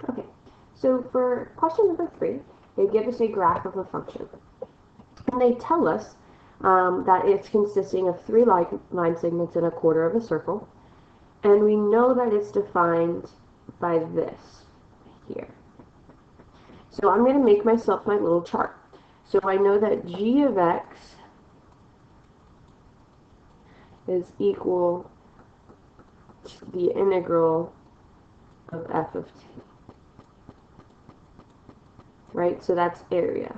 Okay, so for question number 3, they give us a graph of a function. And they tell us that it's consisting of 3 line segments in a quarter of a circle. And we know that it's defined by this here. So I'm going to make myself my little chart. So I know that g of x is equal to the integral of f of t. Right? So that's area.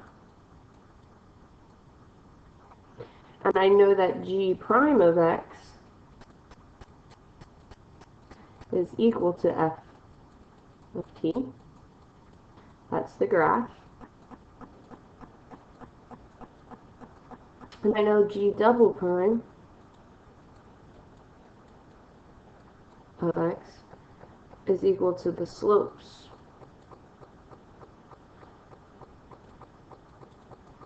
And I know that g prime of x is equal to f of t. That's the graph. And I know g double prime of x is equal to the slopes,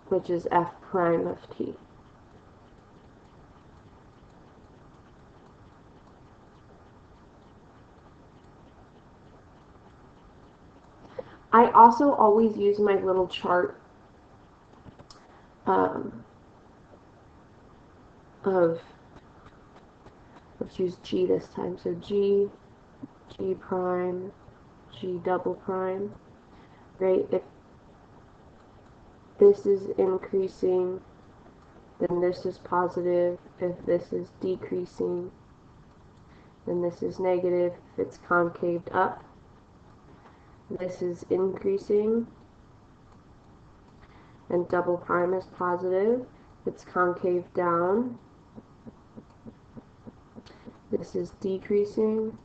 which is f prime of t. I also always use my little chart let's use g this time. So g prime, g double prime, right? If this is increasing, then this is positive. If this is decreasing, then this is negative. If it's concaved up, this is increasing. And double prime is positive. It's concave down. This is decreasing.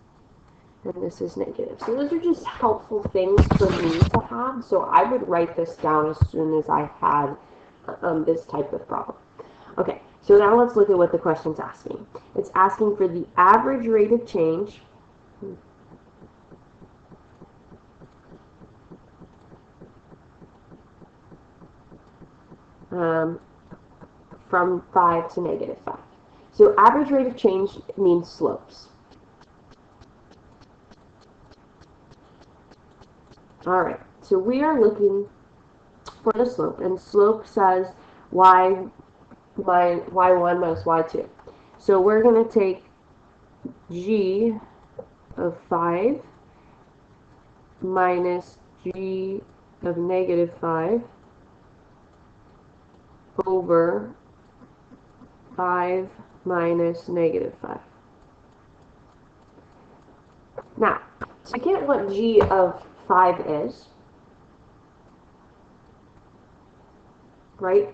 And this is negative. So those are just helpful things for me to have. So I would write this down as soon as I had this type of problem. Okay, so now let's look at what the question's asking. It's asking for the average rate of change from 5 to negative 5. So average rate of change means slopes. All right, so we are looking for the slope, and slope says y1 minus y2. So we're going to take g of 5 minus g of negative 5 over 5 minus negative 5. Now, to get what g of 5 is, right,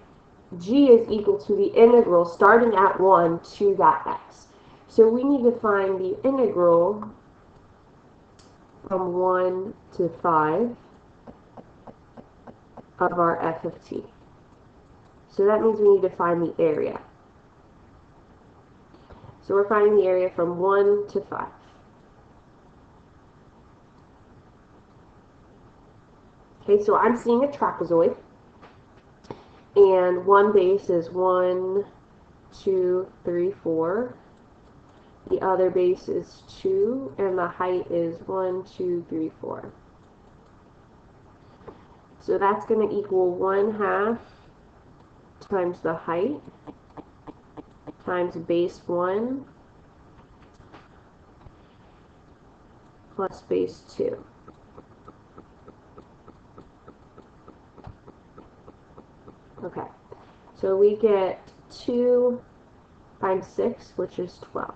g is equal to the integral starting at 1 to that x. So we need to find the integral from 1 to 5 of our f of t. So that means we need to find the area. So we're finding the area from 1 to 5. Okay, so I'm seeing a trapezoid. And one base is 1, 2, 3, 4. The other base is 2, and the height is 1, 2, 3, 4. So that's going to equal 1/2 times the height times base 1 plus base 2. Okay, so we get 2 times 6, which is 12.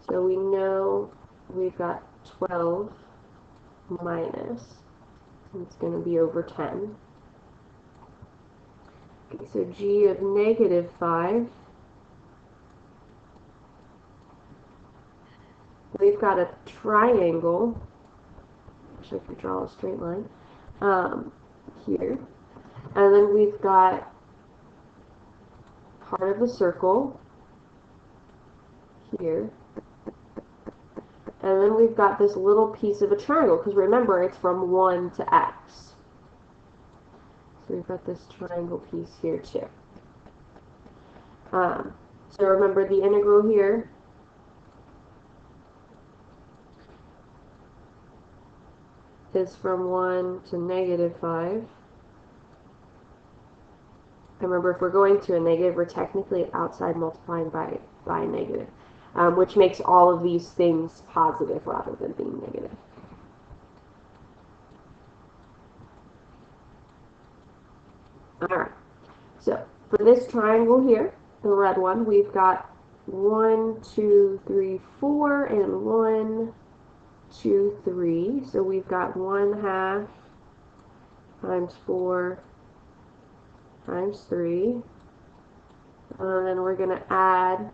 So we know we've got 12 minus, it's going to be over 10. Okay, so g of negative 5, we've got a triangle, wish I could draw a straight line, here. And then we've got part of the circle here. And then we've got this little piece of a triangle, because remember, it's from 1 to x. So we've got this triangle piece here too. So remember the integral here is from 1 to negative 5. Remember, if we're going to a negative, we're technically outside multiplying by a negative, which makes all of these things positive rather than being negative. Alright, so for this triangle here, the red one, we've got 1, 2, 3, 4, and 1, 2, 3. So we've got 1/2 times 4 times 3. And then we're going to add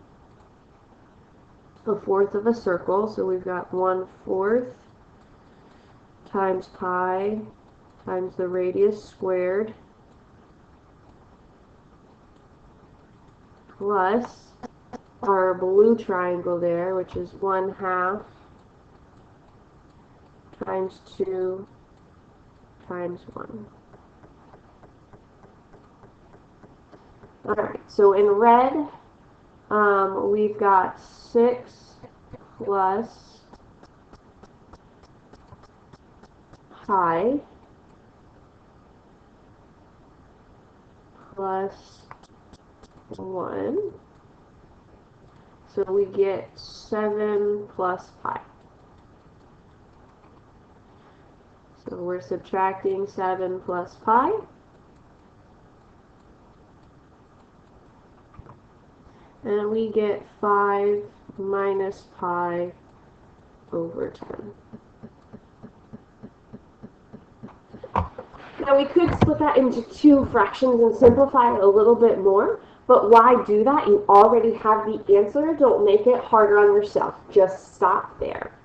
a fourth of a circle. So we've got 1/4 times pi times the radius squared plus our blue triangle there, which is 1/2 times 2 times 1. Alright, so in red, we've got 6 plus pi plus 1. So we get 7 plus pi. So we're subtracting 7 plus pi. And we get 5 minus pi over 10. Now we could split that into two fractions and simplify it a little bit more, but why do that? You already have the answer. Don't make it harder on yourself. Just stop there.